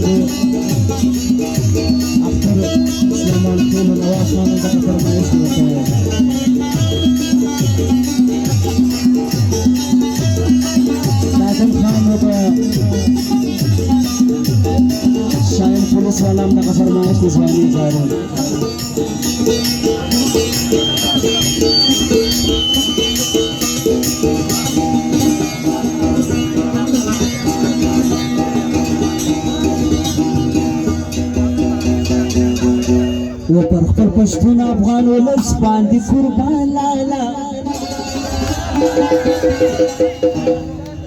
باندې اختر سلیمان خېل نواز خان دغه فرمایش وکړی. ناظم خان د شاهین پولیس والا هم دغه فرمایش د ځواني ځاري. و پر خپل پښتون افغان ولس باندې قربان لالا،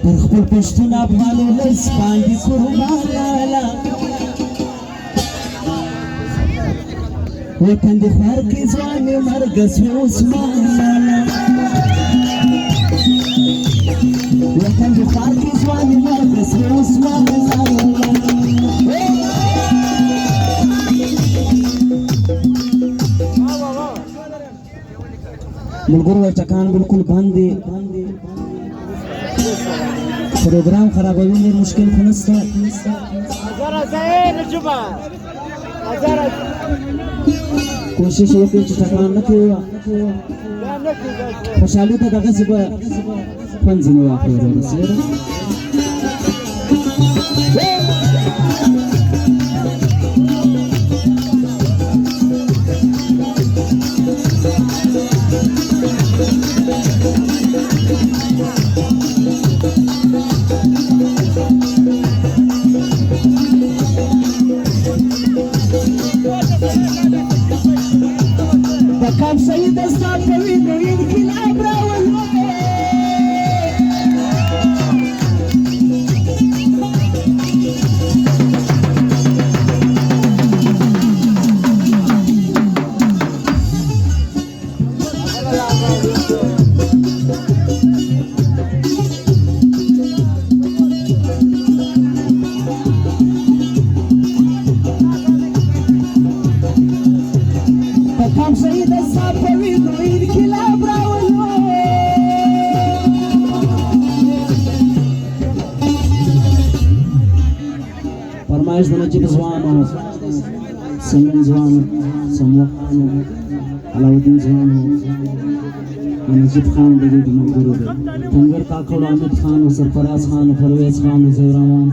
پر خپل پښتون افغان ولس باندې قربان لالا، وطن د خوار کې ځوان مرګ سو عثمان لالا، وطن د خوار کې ځوان مرګ سو عثمان لالا. ملګرو ټکان بالکل بند دی، پروګرام خرابوي ډېر مشکل خو نشته. کوشش وکړئ چې ټکان نه کوي، خوشحالي ته دغسې به خوند ځینې واخلو. ورسېږه كان سيد الصافوي يريد العبرة كان سيد الصافوي يريد العبرة فرمایش د نجیب ځوانو، سمون ځوانو، سمو خانو، علاؤالدین ځوانو، نجیب خان د دې ملګرو دی، تنګر کاکړ، حامد خان، سرفراز خان، پرویز خان، زیرمان،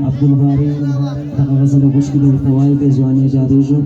عبدالباری دغه غزل غوښتي د وایي د ځواني جاري شو.